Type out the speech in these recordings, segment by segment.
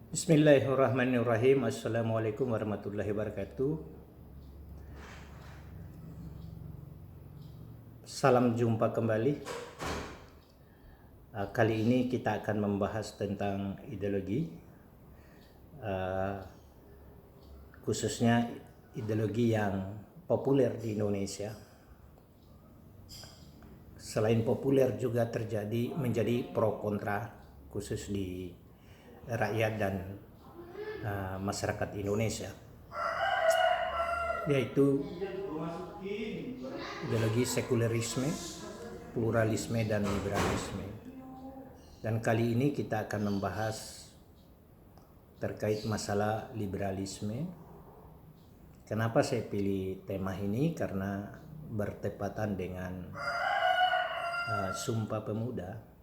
Bismillahirrahmanirrahim. Assalamualaikum warahmatullahi wabarakatuh. Salam jumpa kembali. Kali ini kita akan membahas tentang ideologi, khususnya ideologi yang populer di Indonesia. Selain populer juga menjadi pro kontra khusus di rakyat dan masyarakat Indonesia, yaitu ideologi sekulerisme, pluralisme, dan liberalisme. Dan kali ini kita akan membahas terkait masalah liberalisme. Kenapa saya pilih tema ini? Karena bertepatan dengan Sumpah Pemuda,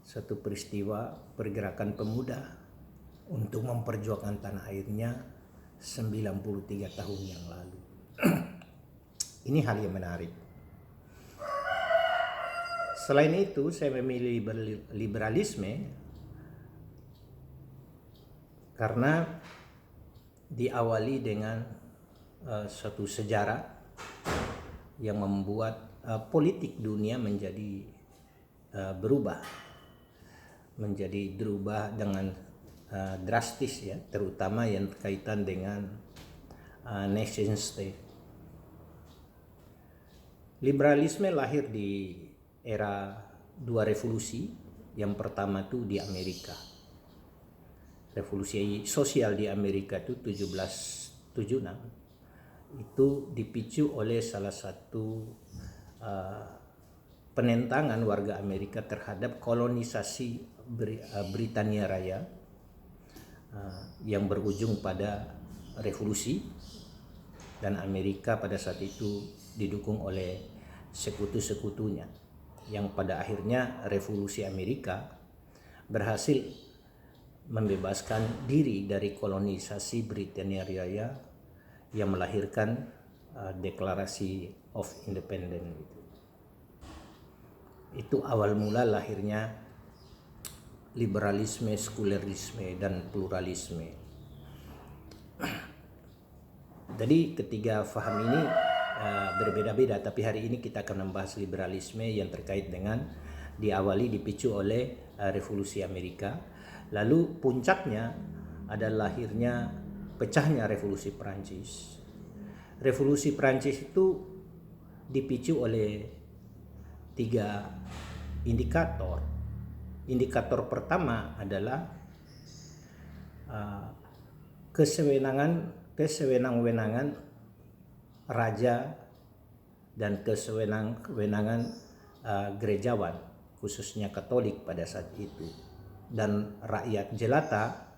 satu peristiwa pergerakan pemuda untuk memperjuangkan tanah airnya 93 tahun yang lalu. Ini hal yang menarik. Selain itu, saya memilih liberalisme karena diawali dengan suatu sejarah yang membuat politik dunia menjadi berubah dengan drastis, ya, terutama yang berkaitan dengan nation state. Liberalisme lahir di era dua revolusi. Yang pertama itu di Amerika. Revolusi sosial di Amerika itu 1776 itu dipicu oleh salah satu penentangan warga Amerika terhadap kolonisasi Britania Raya yang berujung pada revolusi, dan Amerika pada saat itu didukung oleh sekutu-sekutunya, yang pada akhirnya revolusi Amerika berhasil membebaskan diri dari kolonisasi Britania Raya yang melahirkan Deklarasi of Independence. Itu awal mula lahirnya liberalisme, sekulerisme, dan pluralisme. Jadi ketiga faham ini berbeda-beda, tapi hari ini kita akan membahas liberalisme yang terkait dengan diawali dipicu oleh revolusi Amerika. Lalu puncaknya adalah lahirnya pecahnya revolusi Perancis. Revolusi Perancis itu dipicu oleh tiga indikator. Indikator pertama adalah kesewenang-wenangan raja dan kesewenang-wenangan gerejawan, khususnya Katolik pada saat itu, dan rakyat jelata.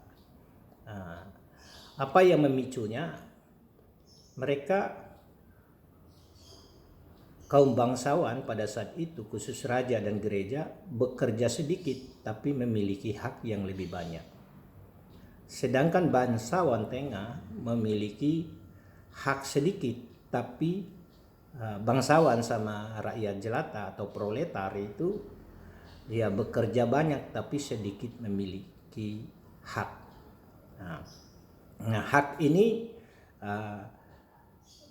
Apa yang memicunya? Mereka kaum bangsawan pada saat itu, khusus raja dan gereja, bekerja sedikit tapi memiliki hak yang lebih banyak. Sedangkan bangsawan tengah memiliki hak sedikit, tapi bangsawan sama rakyat jelata atau proletar itu dia bekerja banyak tapi sedikit memiliki hak. Nah, hak ini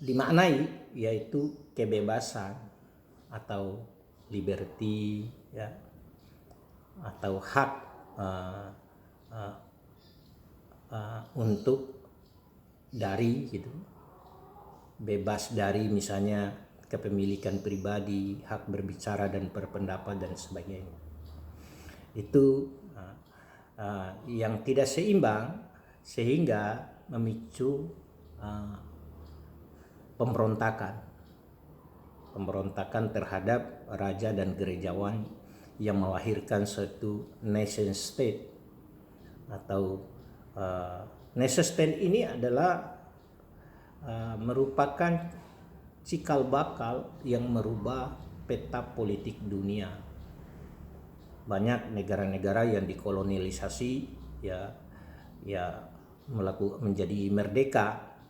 dimaknai yaitu kebebasan atau liberty, ya, atau hak untuk dari gitu, bebas dari misalnya kepemilikan pribadi, hak berbicara dan berpendapat dan sebagainya. Itu yang tidak seimbang sehingga memicu pemberontakan terhadap raja dan gerejawan yang melahirkan suatu nation state. Atau nation state ini adalah merupakan cikal bakal yang merubah peta politik dunia. Banyak negara-negara yang dikolonialisasi menjadi merdeka,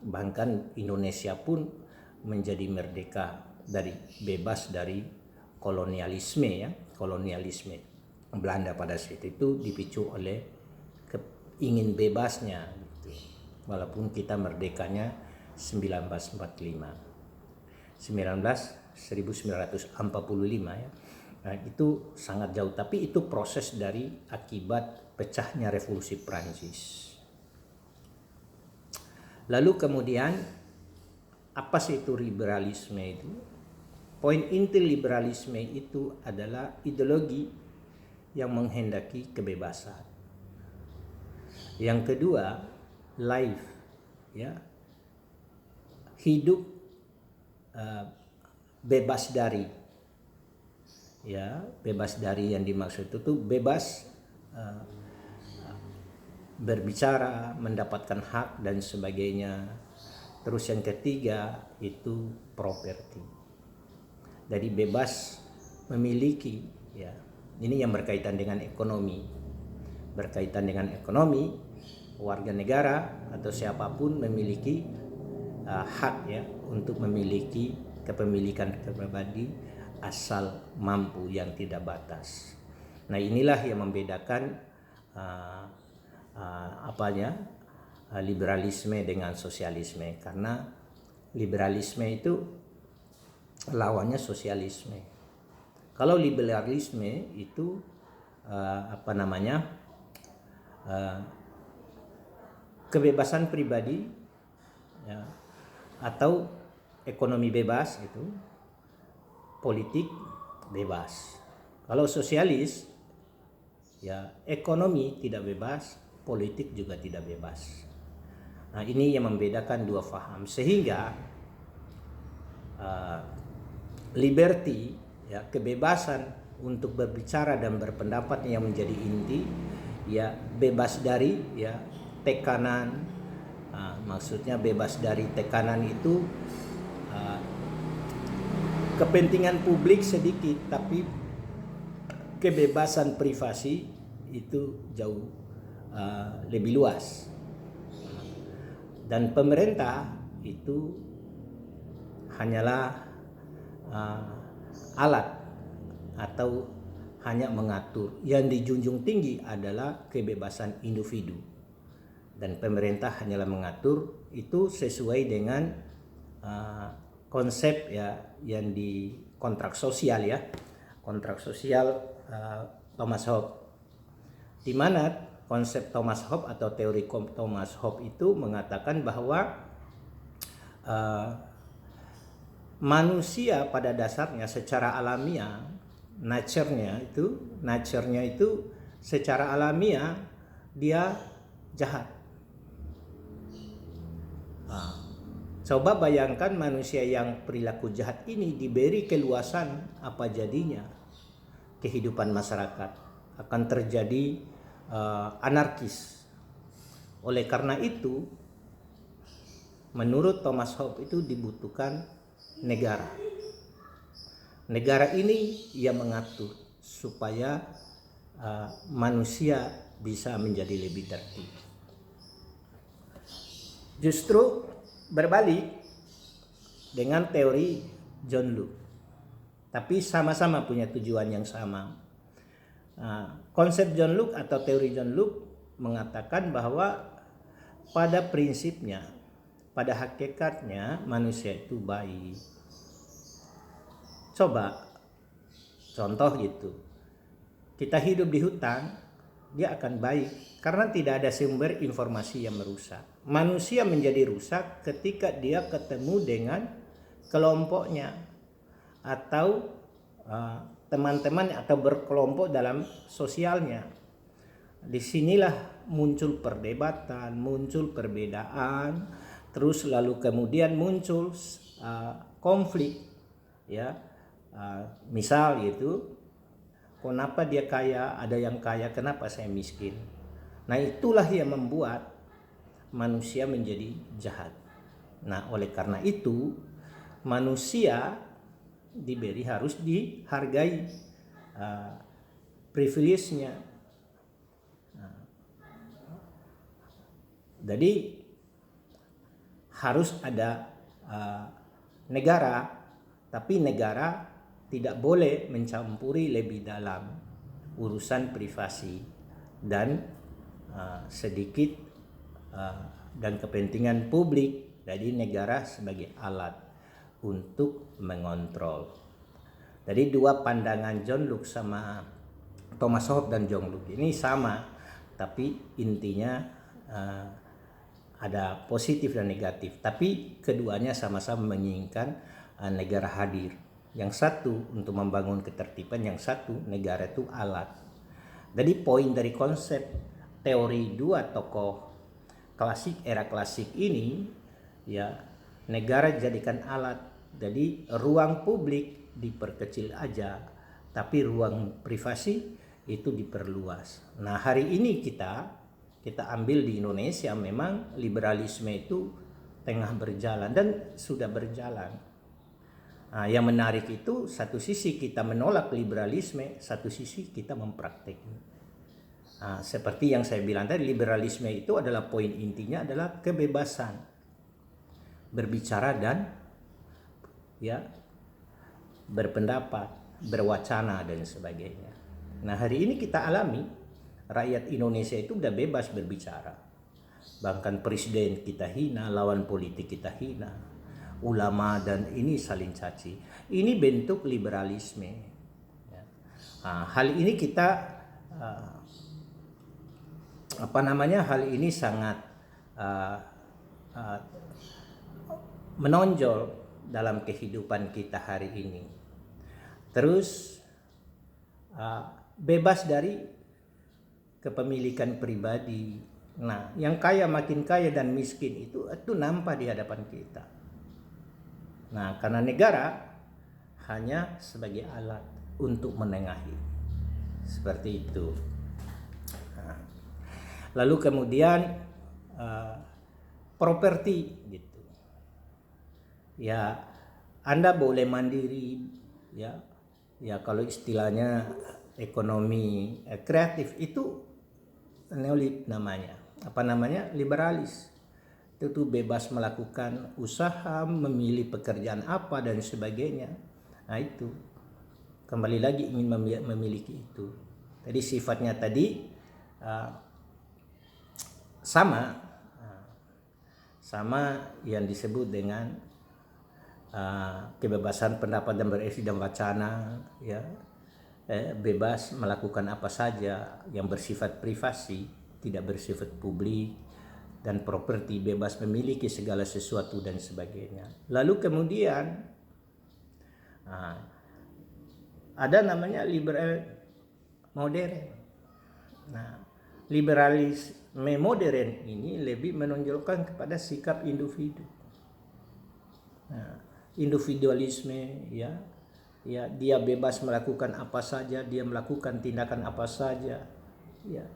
bahkan Indonesia pun menjadi merdeka bebas dari kolonialisme Belanda pada saat itu, dipicu oleh ingin bebasnya gitu. Walaupun kita merdekanya 1945 ya. Nah, itu sangat jauh, tapi itu proses dari akibat pecahnya revolusi Prancis. Lalu kemudian apa sih itu liberalisme itu? Poin inti liberalisme itu adalah ideologi yang menghendaki kebebasan. Yang kedua, life, ya, hidup bebas dari, ya, bebas dari yang dimaksud itu bebas berbicara, mendapatkan hak dan sebagainya. Terus yang ketiga itu properti. Jadi bebas memiliki, ya. Ini yang berkaitan dengan ekonomi. Berkaitan dengan ekonomi, warga negara atau siapapun memiliki hak, ya, untuk memiliki kepemilikan pribadi asal mampu yang tidak batas. Nah, inilah yang membedakan liberalisme dengan sosialisme, karena liberalisme itu lawannya sosialisme. Kalau liberalisme itu kebebasan pribadi, ya, atau ekonomi bebas, itu politik bebas. Kalau sosialis, ya, ekonomi tidak bebas, politik juga tidak bebas. Nah, ini yang membedakan dua faham, sehingga liberty, ya, kebebasan untuk berbicara dan berpendapat yang menjadi inti, ya, bebas dari, ya, tekanan. Maksudnya bebas dari tekanan itu kepentingan publik sedikit, tapi kebebasan privasi itu jauh lebih luas. Dan pemerintah itu hanyalah alat atau hanya mengatur. Yang dijunjung tinggi adalah kebebasan individu, dan pemerintah hanyalah mengatur itu sesuai dengan konsep, ya, yang di kontrak sosial, ya, kontrak sosial Thomas Hobbes, di mana konsep Thomas Hobbes atau teori Thomas Hobbes itu mengatakan bahwa manusia pada dasarnya secara alamiah, nature-nya itu secara alamiah dia jahat. Coba bayangkan manusia yang perilaku jahat ini diberi keluasan, apa jadinya kehidupan masyarakat? Akan terjadi anarkis. Oleh karena itu, menurut Thomas Hobbes itu dibutuhkan negara. Negara ini yang mengatur supaya manusia bisa menjadi lebih tertib. Justru berbalik dengan teori John Locke, tapi sama-sama punya tujuan yang sama. Konsep John Locke atau teori John Locke mengatakan bahwa pada prinsipnya, pada hakikatnya manusia itu baik. Coba contoh gitu, kita hidup di hutan, dia akan baik karena tidak ada sumber informasi yang merusak. Manusia menjadi rusak ketika dia ketemu dengan kelompoknya atau teman-teman atau berkelompok dalam sosialnya. Disinilah muncul perdebatan, muncul perbedaan, terus lalu kemudian muncul konflik, ya. Misal gitu, kenapa dia kaya, ada yang kaya, kenapa saya miskin? Nah, itulah yang membuat manusia menjadi jahat. Nah, oleh karena itu manusia harus dihargai privilege-nya. Jadi harus ada negara, tapi negara tidak boleh mencampuri lebih dalam urusan privasi dan sedikit dan kepentingan publik, jadi negara sebagai alat untuk mengontrol. Jadi dua pandangan John Locke sama Thomas Hobbes dan John Locke ini sama, tapi intinya ada positif dan negatif. Tapi keduanya sama-sama menginginkan negara hadir. Yang satu untuk membangun ketertiban, yang satu negara itu alat. Jadi poin dari konsep teori dua tokoh klasik, era klasik ini, ya, negara dijadikan alat. Jadi ruang publik diperkecil aja, tapi ruang privasi itu diperluas. Nah, hari ini kita ambil di Indonesia, memang liberalisme itu tengah berjalan dan sudah berjalan. Nah, yang menarik itu satu sisi kita menolak liberalisme, satu sisi kita memprakteknya. Nah, seperti yang saya bilang tadi, liberalisme itu adalah poin intinya adalah kebebasan berbicara dan berpendapat, berwacana dan sebagainya. Nah, hari ini kita alami rakyat Indonesia itu udah bebas berbicara. Bahkan presiden kita hina, lawan politik kita hina, ulama dan ini saling caci. Ini bentuk liberalisme. Nah, hal ini kita hal ini sangat menonjol dalam kehidupan kita hari ini. Terus bebas dari kepemilikan pribadi. Nah, yang kaya makin kaya dan miskin itu nampak di hadapan kita. Nah, karena negara hanya sebagai alat untuk menengahi. Seperti itu. Nah, lalu kemudian properti gitu. Ya, Anda boleh mandiri, ya kalau istilahnya ekonomi kreatif itu neolib namanya. Liberalis. Itu bebas melakukan usaha, memilih pekerjaan apa dan sebagainya. Nah, itu kembali lagi ingin memiliki itu. Jadi sifatnya tadi sama yang disebut dengan kebebasan pendapat dan berekspresi dan wacana, ya, bebas melakukan apa saja yang bersifat privasi, tidak bersifat publik, dan properti, bebas memiliki segala sesuatu dan sebagainya. Lalu kemudian ada namanya liberal modern. Nah, liberalisme modern ini lebih menonjolkan kepada sikap individu. Nah, individualisme, ya dia bebas melakukan apa saja, dia melakukan tindakan apa saja, ya,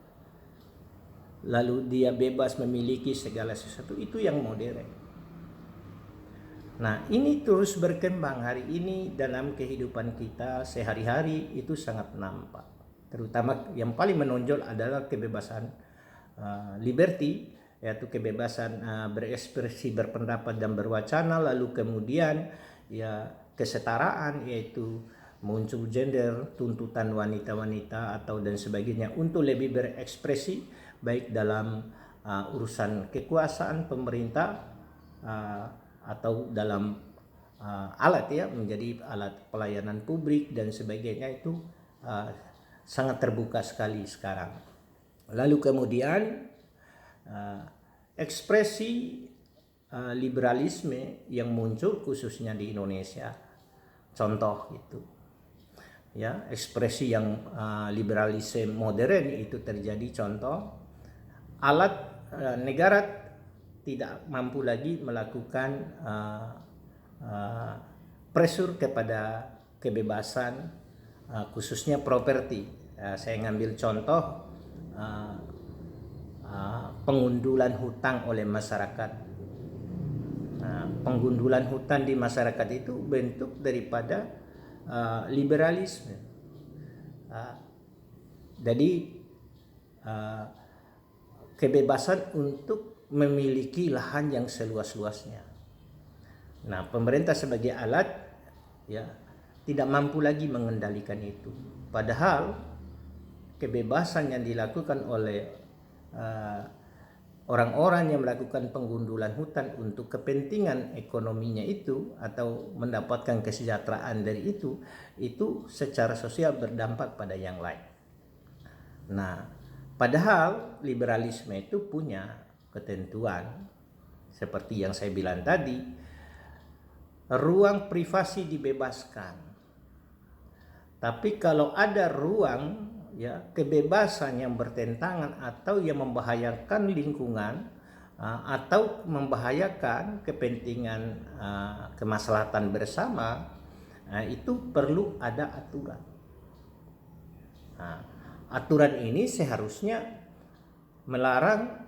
lalu dia bebas memiliki segala sesuatu, itu yang modern. Nah, ini terus berkembang hari ini dalam kehidupan kita sehari-hari, itu sangat nampak. Terutama yang paling menonjol adalah kebebasan liberty, yaitu kebebasan berekspresi, berpendapat dan berwacana. Lalu kemudian ya kesetaraan, yaitu muncul gender, tuntutan wanita-wanita atau dan sebagainya untuk lebih berekspresi baik dalam urusan kekuasaan pemerintah atau dalam alat, ya, menjadi alat pelayanan publik dan sebagainya. Itu sangat terbuka sekali sekarang. Lalu kemudian ekspresi liberalisme yang muncul khususnya di Indonesia, contoh itu, ya, ekspresi yang liberalisme modern itu terjadi. Contoh, alat negara tidak mampu lagi melakukan pressure kepada kebebasan, khususnya properti. Saya ngambil contoh pengundulan hutang oleh masyarakat. Pengundulan hutan di masyarakat itu bentuk daripada liberalisme. Jadi kebebasan untuk memiliki lahan yang seluas-luasnya. Nah, pemerintah sebagai alat, ya, tidak mampu lagi mengendalikan itu. Padahal kebebasan yang dilakukan oleh orang-orang yang melakukan penggundulan hutan untuk kepentingan ekonominya itu atau mendapatkan kesejahteraan dari itu secara sosial berdampak pada yang lain. Nah, padahal liberalisme itu punya ketentuan seperti yang saya bilang tadi, ruang privasi dibebaskan. Tapi kalau ada ruang kebebasan yang bertentangan atau yang membahayakan lingkungan atau membahayakan kepentingan kemaslahatan bersama, itu perlu ada aturan. Aturan ini seharusnya melarang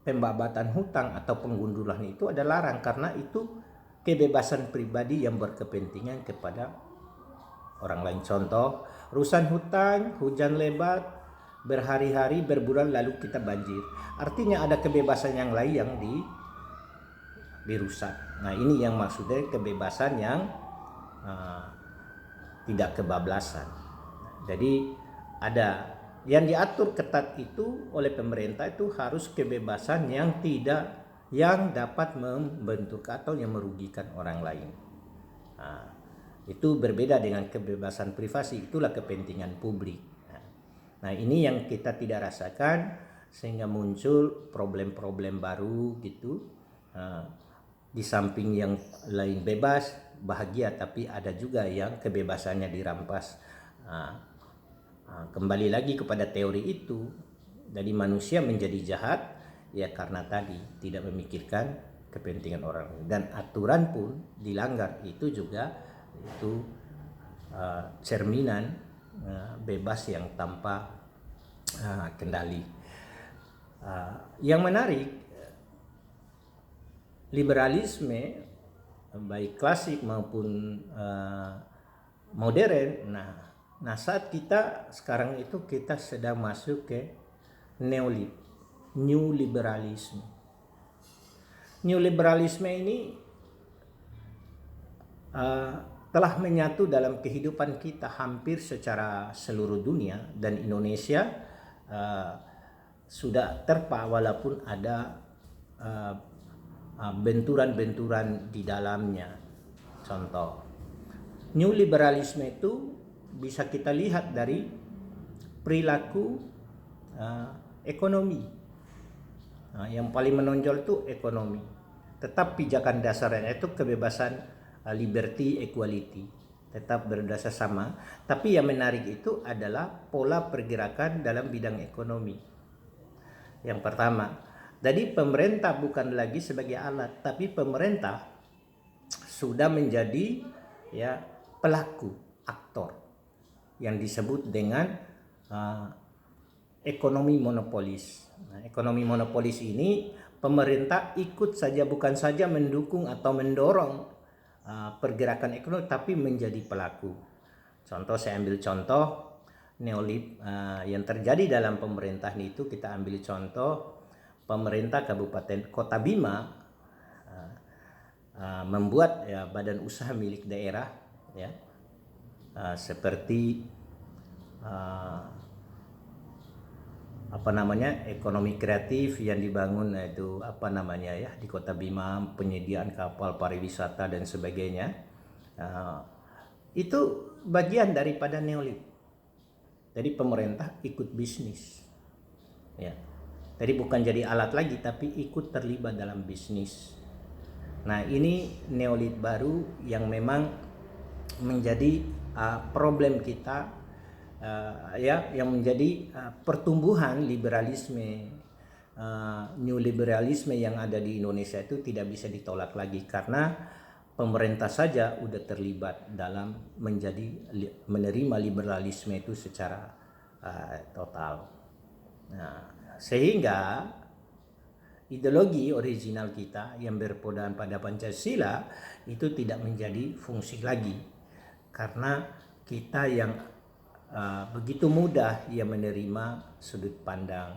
pembabatan hutan atau penggundulan itu ada larang, karena itu kebebasan pribadi yang berkepentingan kepada orang lain. Contoh, rusak hutan, hujan lebat, berhari-hari, berbulan lalu kita banjir. Artinya ada kebebasan yang lain yang dirusak. Nah, ini yang maksudnya kebebasan yang tidak kebablasan. Jadi ada yang diatur ketat itu oleh pemerintah itu harus kebebasan yang dapat membentuk atau yang merugikan orang lain. Itu berbeda dengan kebebasan privasi, itulah kepentingan publik. Nah, ini yang kita tidak rasakan sehingga muncul problem-problem baru gitu. Di samping yang lain bebas, bahagia, tapi ada juga yang kebebasannya dirampas. Kembali lagi kepada teori itu, jadi manusia menjadi jahat ya karena tadi tidak memikirkan kepentingan orang, dan aturan pun dilanggar, itu juga itu cerminan bebas yang tanpa kendali. Yang menarik, liberalisme baik klasik maupun modern. Nah, saat kita sekarang itu kita sedang masuk ke new liberalisme. New liberalisme ini telah menyatu dalam kehidupan kita hampir secara seluruh dunia, dan Indonesia sudah terpa walaupun ada benturan-benturan di dalamnya. Contoh, new liberalisme itu bisa kita lihat dari perilaku ekonomi. Yang paling menonjol itu ekonomi. Tetap pijakan dasarnya itu kebebasan, liberty, equality, tetap berdasar sama. Tapi yang menarik itu adalah pola pergerakan dalam bidang ekonomi. Yang pertama, jadi pemerintah bukan lagi sebagai alat, tapi pemerintah sudah menjadi pelaku, aktor yang disebut dengan ekonomi monopolis. Nah, ekonomi monopolis ini pemerintah ikut saja, bukan saja mendukung atau mendorong pergerakan ekonomi, tapi menjadi pelaku. Contoh, saya ambil contoh yang terjadi dalam pemerintahan itu. Kita ambil contoh pemerintah Kabupaten Kota Bima membuat badan usaha milik daerah seperti ekonomi kreatif yang dibangun itu di Kota Bima, penyediaan kapal pariwisata dan sebagainya. Itu bagian daripada neolib. Jadi pemerintah ikut bisnis, jadi bukan jadi alat lagi, tapi ikut terlibat dalam bisnis. Nah, ini neolib baru yang memang menjadi problem kita, yang menjadi pertumbuhan liberalisme, new liberalisme yang ada di Indonesia itu tidak bisa ditolak lagi, karena pemerintah saja udah terlibat dalam menerima liberalisme itu secara total. Nah, sehingga ideologi original kita yang berpedoman pada Pancasila itu tidak menjadi fungsi lagi, karena kita yang begitu mudah menerima sudut pandang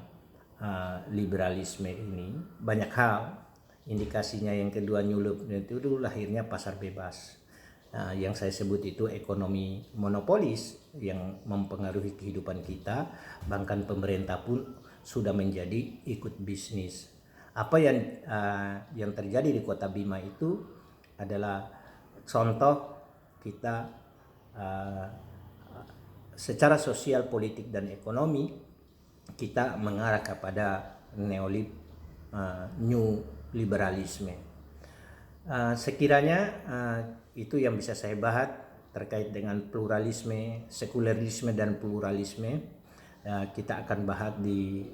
liberalisme ini. Banyak hal indikasinya. Yang kedua, nyulup itu lahirnya pasar bebas. Yang saya sebut itu ekonomi monopolis yang mempengaruhi kehidupan kita. Bahkan pemerintah pun sudah menjadi ikut bisnis. Apa yang terjadi di Kota Bima itu adalah contoh kita secara sosial, politik dan ekonomi kita mengarah kepada new liberalisme. Sekiranya itu yang bisa saya bahas terkait dengan pluralisme, sekularisme dan pluralisme. Kita akan bahas di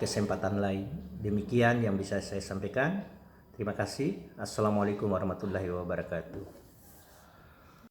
kesempatan lain. Demikian yang bisa saya sampaikan. Terima kasih. Assalamualaikum warahmatullahi wabarakatuh.